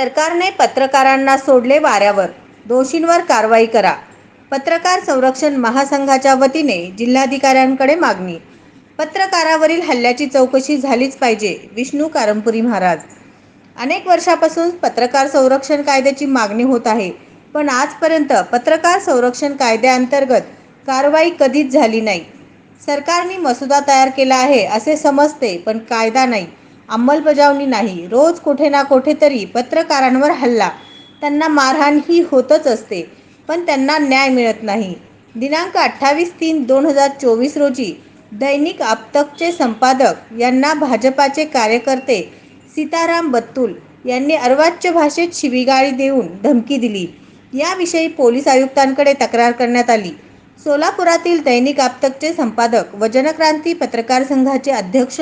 सरकारने पत्रकारांना सोडले वाऱ्यावर, दोषींवर कारवाई करा. पत्रकार संरक्षण महासंघाच्या वतीने जिल्हाधिकाऱ्यांकडे मागणी. पत्रकारावरील हल्ल्याची चौकशी झालीच पाहिजे, विष्णू कारंपुरी महाराज. अनेक वर्षापासून पत्रकार संरक्षण कायद्याची मागणी होत आहे, पण आजपर्यंत पत्रकार संरक्षण कायद्याअंतर्गत कारवाई कधीच झाली नाही. सरकारने मसुदा तयार केला आहे असे समजते, पण कायदा नाही, अंमलबजावणी नाही. रोज कुठे ना कुठेतरी पत्रकारांवर हल्ला, त्यांना मारहाण ही होतच असते, पण त्यांना न्याय मिळत नाही. दिनांक 28/3/2024 रोजी दैनिक आपतकचे संपादक यांना भाजपाचे कार्यकर्ते सीताराम बत्तूल यांनी अर्वाच्य भाषेत शिवीगाळी देऊन धमकी दिली. याविषयी पोलीस आयुक्तांकडे तक्रार करण्यात आली. सोलापुरातील दैनिक आपतकचे संपादक व जनक्रांती पत्रकार संघाचे अध्यक्ष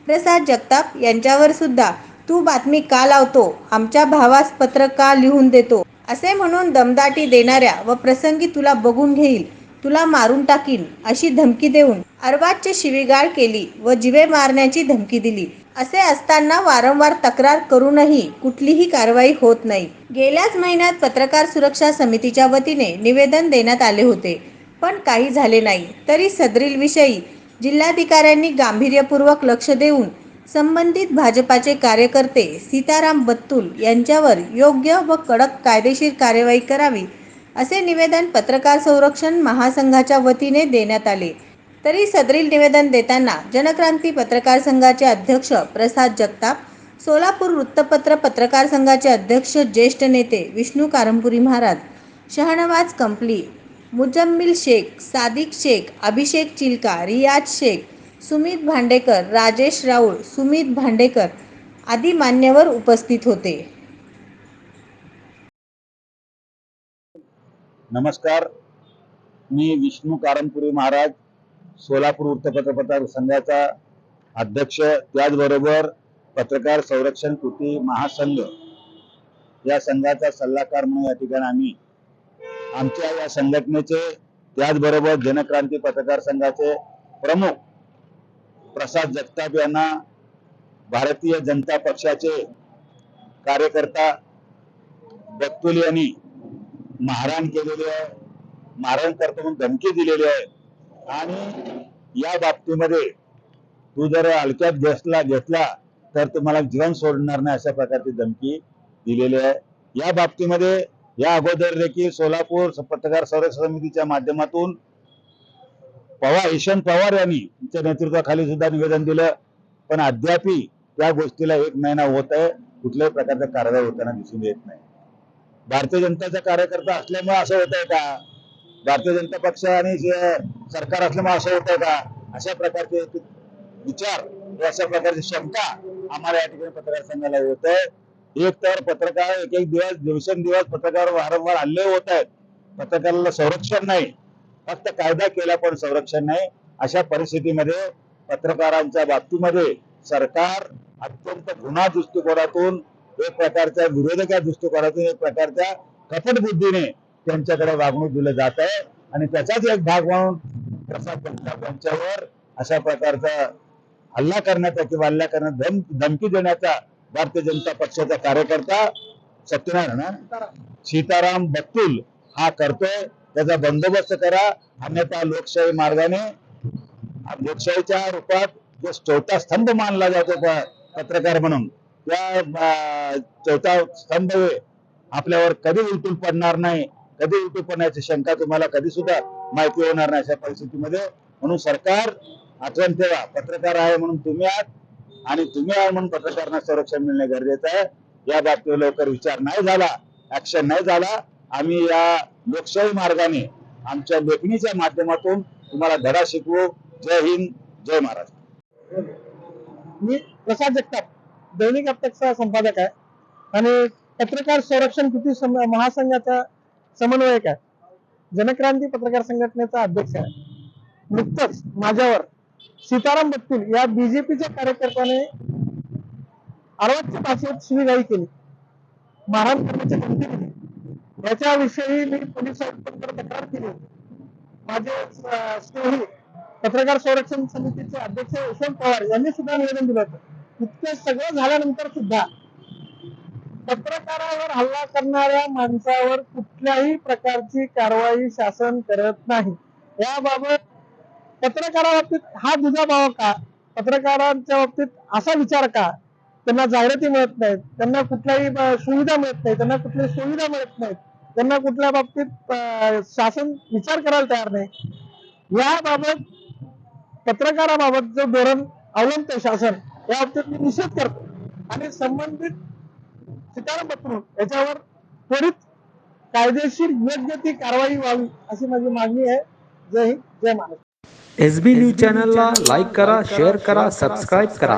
प्रसाद जगताप यांच्यावर सुद्धा "तू बातमी का लावतो, आमच्या भावास पत्र का लिहून देतो" असे म्हणून दमदाटी देणाऱ्या व प्रसंगी "तुला बघून घेईल, तुला मारून टाकीन" अशी धमकी देऊन अर्वाच्य शिवीगाळ केली व जीवे मारण्याची धमकी दिली. असे असताना वारंवार तक्रार करूनही कुठलीही कारवाई होत नाही. गेल्याच महिन्यात पत्रकार सुरक्षा समितीच्या वतीने निवेदन देण्यात आले होते, पण काही झाले नाही. तरी सदरील विषयी जिल्हाधिकाऱ्यांनी गांभीर्यपूर्वक लक्ष देऊन संबंधित भाजपाचे कार्यकर्ते सीताराम बत्तूल यांच्यावर योग्य व कडक कायदेशीर कार्यवाही करावी, असे निवेदन पत्रकार संरक्षण महासंघाच्या वतीने देण्यात आले. तरी सदरील निवेदन देताना जनक्रांती पत्रकार संघाचे अध्यक्ष प्रसाद जगताप, सोलापूर वृत्तपत्र पत्रकार संघाचे अध्यक्ष ज्येष्ठ नेते विष्णू कारंपुरी महाराज, शहनवाज कंपली, मुजम्मिल शेख, सादिक शेख, अभिषेक चिलका, रियाज शेख, सुमित भांडेकर, राजेश राऊळ, सुमित भांडेकर आदी मान्यवर उपस्थित होते. नमस्कार, मी विष्णू कारंपुरी महाराज, सोलापूर वृत्तपत्र पत्रकार संघाचा अध्यक्ष, त्याचबरोबर पत्रकार संरक्षण कृती महासंघ या संघाचा सल्लागार म्हणून या ठिकाणी आम्ही आमच्या या संघटनेचे, त्याचबरोबर जनक्रांती पत्रकार संघाचे प्रमुख प्रसाद जगताप यांना भारतीय जनता पक्षाचे कार्यकर्ता बत्तूल यांनी मारहाण केलेली आहे, मारहाण करतो म्हणून धमकी दिलेली आहे. आणि या बाबतीमध्ये तू जर हलक्यात घेतला तर तुम्हाला जीवन सोडणार नाही अशा प्रकारची धमकी दिलेली आहे. या बाबतीमध्ये या अगोदर देखील सोलापूर पत्रकार संरक्षण समितीच्या माध्यमातून यशवंत पवार यांनी त्यांच्या नेतृत्वाखाली सुद्धा निवेदन दिलं, पण अद्यापही त्या गोष्टीला 1 महिना होत आहे, कुठल्याही प्रकारच्या कारवाई होताना दिसून येत नाही. भारतीय जनताचा कार्यकर्ता असल्यामुळे असं होत आहे का? भारतीय जनता पक्ष आणि सरकार असल्यामुळे असं होत आहे का? अशा प्रकारचे विचार, अशा प्रकारची शंका आम्हाला या ठिकाणी पत्रकार संघाला होत आहे. एक तर पत्रकार एक दिवसेंदिवस पत्रकार वारंवार हल्ले होत आहेत, पत्रकाराला संरक्षण नाही, फक्त कायदा केला पण संरक्षण नाही. अशा परिस्थितीमध्ये पत्रकारांच्या बाबतीमध्ये सरकार अत्यंत गुन्हा दृष्टिकोनातून, एक प्रकारच्या विरोधका दृष्टिकोनातून, एक प्रकारच्या कपट बुद्धीने त्यांच्याकडे वागणूक दिलं जात आहे. आणि त्याचाच एक भाग म्हणून प्रसाद जगताप यांच्यावर अशा प्रकारचा हल्ला करण्याचा किंवा हल्ला करण्याचा धमकी देण्याचा भारतीय जनता पक्षाचा कार्यकर्ता सत्यनारायण सीताराम बत्तूल हा करतोय. त्याचा बंदोबस्त करा, अन्यथा लोकशाही मार्गाने, लोकशाहीच्या रूपात जो चौथा स्तंभ मानला जातो पत्रकार म्हणून, त्या चौथा स्तंभ आपल्यावर कधी उलटून पडणार नाही, कधी उलटून पडण्याची शंका तुम्हाला कधी सुद्धा माहिती होणार नाही. अशा परिस्थितीमध्ये म्हणून सरकार आठवण ठेवा, पत्रकार आहे म्हणून तुम्ही आहात आणि तुम्ही आहे म्हणून पत्रकारांना संरक्षण मिळणे गरजेचं आहे. या बाबतीवर लवकर विचार नाही झाला, ऍक्शन नाही झाला, आम्ही या लोकशाही मार्गाने आमच्या लेखणीच्या माध्यमातून तुम्हाला धडा शिकवू. जय हिंद, जय महाराष्ट्र. मी प्रसाद जगताप, दैनिक आपतकचा संपादक आहे आणि पत्रकार संरक्षण कृती महासंघाचा समन्वयक आहे, जनक्रांती पत्रकार संघटनेचा अध्यक्ष आहे. नुकतंच माझ्यावर सीताराम बत्तूल या बीजेपीच्या कार्यकर्त्याने अर्वाच्य भाषेत शिवीगाळी केली, मारहाण करण्याची धमकी दिली. याच्याविषयी मी पोलीस आयुक्तांकडे तक्रार केली होती. माझे स्नेही पत्रकार संरक्षण समितीचे अध्यक्ष यशवंत पवार यांनी सुद्धा निवेदन दिलं होतं. इतकं सगळं झाल्यानंतर सुद्धा पत्रकारावर हल्ला करणाऱ्या माणसावर कुठल्याही प्रकारची कारवाई शासन करत नाही. याबाबत पत्रकाराबाबतीत हा दुजाभाव का? पत्रकारांच्या बाबतीत असा विचार का? त्यांना जाहिराती मिळत नाहीत, त्यांना कुठल्याही सुविधा मिळत नाही, त्यांना कुठल्याही सुविधा मिळत नाहीत, त्यांना कुठल्या बाबतीत शासन विचार करायला तयार नाही. याबाबत पत्रकाराबाबत जो धोरण अवलंबते शासन, या बाबतीत मी निषेध करतो आणि संबंधित ठिकाण पत्र याच्यावर त्वरित कायदेशीर योग्य ती कारवाई व्हावी अशी माझी मागणी आहे. जय हिंद, जय महाराष्ट्र. SB न्यूज चॅनलला लाईक करा, शेअर करा, सबस्क्राईब करा.